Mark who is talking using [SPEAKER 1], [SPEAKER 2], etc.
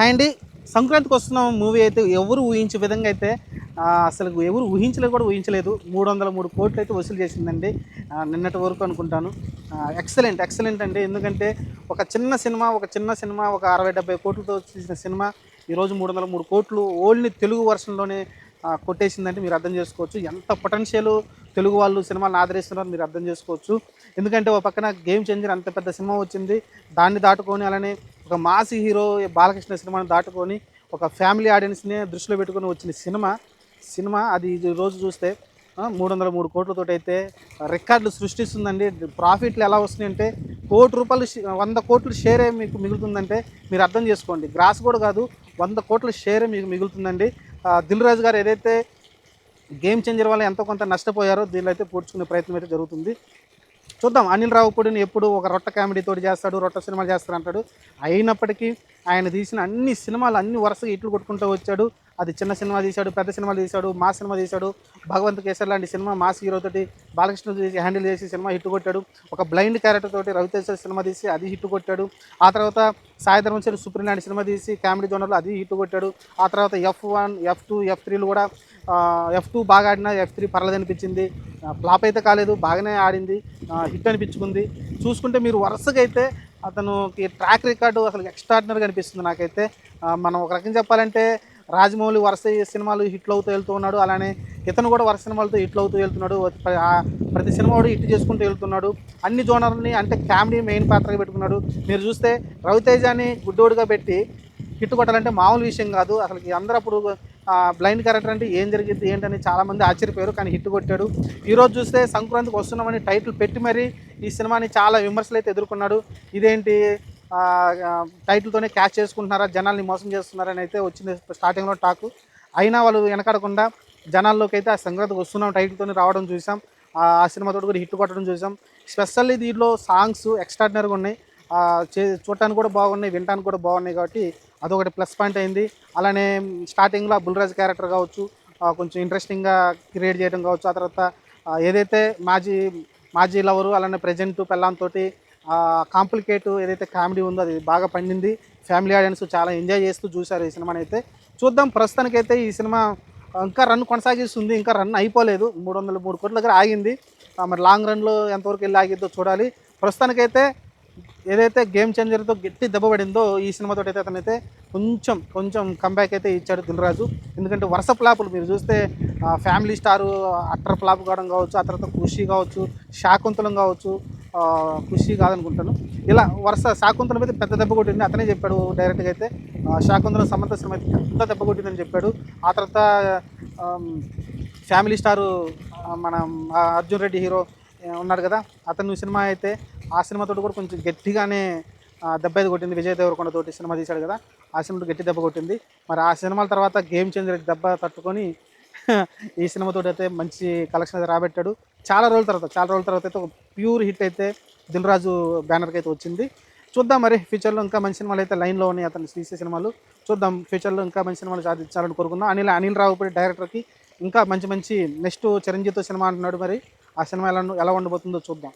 [SPEAKER 1] Hi అండి. సంక్రాంతికి వస్తున్న మూవీ అయితే ఎవరు ఊహించే విధంగా అయితే అసలు ఎవరు ఊహించలేదు కూడా ఊహించలేదు. 303 కోట్లు అయితే వసూలు చేసిందండి నిన్నటి వరకు అనుకుంటాను. ఎక్సలెంట్ అండి. ఎందుకంటే ఒక చిన్న సినిమా ఒక 60-70 కోట్లతో తీసిన సినిమా ఈరోజు 303 కోట్లు ఓన్లీ తెలుగు వర్షన్లోనే కొట్టేసిందంటే మీరు అర్థం చేసుకోవచ్చు. ఎంత పొటెన్షియల్ తెలుగు వాళ్ళు సినిమాలను ఆదరిస్తున్నారో మీరు అర్థం చేసుకోవచ్చు. ఎందుకంటే ఒక పక్కన గేమ్ చేంజర్ అంత పెద్ద సినిమా వచ్చింది, దాన్ని దాటుకొని అలానే ఒక మాస్ హీరో బాలకృష్ణ సినిమాని దాటుకొని ఒక ఫ్యామిలీ ఆడియన్స్ని దృష్టిలో పెట్టుకొని వచ్చిన సినిమా అది ఈ రోజు చూస్తే 303 కోట్లతోటి అయితే రికార్డులు సృష్టిస్తుందండి. ప్రాఫిట్లు ఎలా వస్తున్నాయంటే రూపాయలు 100 కోట్ల షేరే మీకు మిగులుతుందంటే మీరు అర్థం చేసుకోండి. గ్రాస్ కూడా కాదు, 100 కోట్ల షేరే మీకు మిగులుతుందండి. దిల్ రాజు గారు ఏదైతే గేమ్ చేంజర్ వల్ల ఎంతో కొంత నష్టపోయారో దీనిలో అయితే పూడ్చుకునే ప్రయత్నం అయితే జరుగుతుంది. చూద్దాం. అనిల్ రావిపూడిని ఎప్పుడు ఒక రొట్ట కామెడీ తోటి చేస్తాడు, రొట్ట సినిమాలు చేస్తాడు అంటాడు. అయినప్పటికీ ఆయన తీసిన అన్ని సినిమాలు అన్ని వరుసగా ఇట్లు కొట్టుకుంటూ వచ్చాడు. అది చిన్న సినిమా తీశాడు, పెద్ద సినిమాలు తీశాడు, మాస్ సినిమా తీశాడు. భగవంత్ కేసర్ లాంటి సినిమా మాస్ హీరోతోటి బాలకృష్ణ హ్యాండిల్ చేసి సినిమా హిట్ కొట్టాడు. ఒక బ్లైండ్ క్యారెక్టర్ తోటి రవితేజ సినిమా తీసి అది హిట్ కొట్టాడు. ఆ తర్వాత సాయి ధర్మ తేజ్ సుప్రీం లాంటి సినిమా తీసి కామెడీ జోనర్లో అది హిట్ కొట్టాడు. ఆ తర్వాత F1, F2, F3లు కూడా F2 బాగా ఆడినా, F3 పర్లేదు అనిపించింది. ఫ్లాప్ అయితే కాలేదు, బాగానే ఆడింది, హిట్ అనిపించుకుంది. చూసుకుంటే మీరు వరుసగా అయితే అతనుకి ట్రాక్ రికార్డు అసలు ఎక్స్ట్రాడినరీగా అనిపిస్తుంది నాకైతే. మనం ఒక రకంగా చెప్పాలంటే రాజమౌళి వరుస సినిమాలు హిట్లు అవుతూ వెళ్తూ ఉన్నాడు, అలానే ఇతను కూడా వరుస సినిమాలతో హిట్లు అవుతూ వెళ్తున్నాడు. ప్రతి సినిమా కూడా హిట్ చేసుకుంటూ వెళ్తున్నాడు. అన్ని జోనర్ని అంటే కామెడీ మెయిన్ పాత్రగా పెట్టుకున్నాడు. మీరు చూస్తే రవితేజని గుడ్డోడుగా పెట్టి హిట్ కొట్టాలంటే మామూలు విషయం కాదు. అసలుకి అందరూ అప్పుడు బ్లైండ్ క్యారెక్టర్ అంటే ఏం జరిగింది ఏంటని చాలామంది ఆశ్చర్యపోయారు, కానీ హిట్ కొట్టాడు. ఈరోజు చూస్తే సంక్రాంతికి వస్తున్నామని టైటిల్ పెట్టి మరీ ఈ సినిమాని చాలా విమర్శలు అయితే ఎదుర్కొన్నాడు. ఇదేంటి టైటిల్తోనే క్యాచ్ చేసుకుంటున్నారా, జనాల్ని మోసం చేస్తున్నారని అయితే వచ్చింది స్టార్టింగ్లో టాకు. అయినా వాళ్ళు వెనకాడకుండా జనాల్లోకి అయితే ఆ సంక్రాంతికి వస్తున్నాం టైటిల్తోనే రావడం చూసాం. ఆ సినిమాతో కూడా హిట్ కొట్టడం చూసాం. స్పెషల్లీ దీంట్లో సాంగ్స్ ఎక్స్ట్రాడినరీగా ఉన్నాయి. చూడటానికి కూడా బాగున్నాయి, వినటానికి కూడా బాగున్నాయి. కాబట్టి అదొకటి ప్లస్ పాయింట్ అయింది. అలానే స్టార్టింగ్లో బుల్రాజ్ క్యారెక్టర్ కావచ్చు, కొంచెం ఇంట్రెస్టింగ్గా క్రియేట్ చేయడం కావచ్చు. ఆ తర్వాత ఏదైతే మాజీ లవరు అలానే ప్రజెంట్ పెళ్ళాంతో కాంప్లికేట్ ఏదైతే కామెడీ ఉందో అది బాగా పండింది. ఫ్యామిలీ ఆడియన్స్ చాలా ఎంజాయ్ చేస్తూ చూశారు ఈ సినిమాని అయితే. చూద్దాం. ప్రస్తుతానికైతే ఈ సినిమా ఇంకా రన్ కొనసాగిస్తుంది, ఇంకా రన్ అయిపోలేదు. 303 కోట్ల దగ్గర ఆగింది. మరి లాంగ్ రన్లో ఎంతవరకు వెళ్ళి ఆగిద్దో చూడాలి. ప్రస్తుతానికైతే ఏదైతే గేమ్ చేంజర్తో గట్టి దెబ్బ పడిందో ఈ సినిమాతో అయితే అతనైతే కొంచెం కంబ్యాక్ అయితే ఇచ్చాడు దిల్ రాజు. ఎందుకంటే వరుస ఫ్లాపులు మీరు చూస్తే ఫ్యామిలీ స్టారు అట్టర్ ఫ్లాప్ కావడం కావచ్చు, ఆ తర్వాత ఖుషి కావచ్చు, శాకుంతలం కావచ్చు, ఖుషి కాదనుకుంటాను, ఇలా వరుస శాకుంతలం అయితే పెద్ద దెబ్బ కొట్టింది. అతనే చెప్పాడు డైరెక్ట్గా అయితే శాకుంతలం సమంత సినిమా అయితే పెద్ద దెబ్బ కొట్టిందని చెప్పాడు. ఆ తర్వాత ఫ్యామిలీ స్టారు మన అర్జున్ రెడ్డి హీరో ఉన్నాడు కదా, అతను సినిమా అయితే ఆ సినిమాతో కూడా కొంచెం గట్టిగానే దెబ్బ అయితే కొట్టింది. విజయ్ దేవరకొండ తోటి సినిమా తీశాడు కదా, ఆ సినిమాతో గట్టి దెబ్బ కొట్టింది. మరి ఆ సినిమాల తర్వాత గేమ్ చేంజర్ దెబ్బ తట్టుకొని ఈ సినిమాతో అయితే మంచి కలెక్షన్ అయితే రాబెట్టాడు. చాలా రోజుల తర్వాత అయితే ఒక ప్యూర్ హిట్ అయితే దిల్ రాజు బ్యానర్కి అయితే వచ్చింది. చూద్దాం మరి ఫ్యూచర్లో ఇంకా మంచి సినిమాలు అయితే లైన్లో ఉన్నాయి అతను తీసే సినిమాలు. చూద్దాం ఫ్యూచర్లో ఇంకా మంచి సినిమాలు సాధించాలని కోరుకుందాం. అనిల్ రావిపూడి డైరెక్టర్కి ఇంకా మంచి నెక్స్ట్ చిరంజీవితో సినిమా అంటున్నాడు. మరి ఆ సినిమా ఎలా ఉండబోతుందో చూద్దాం.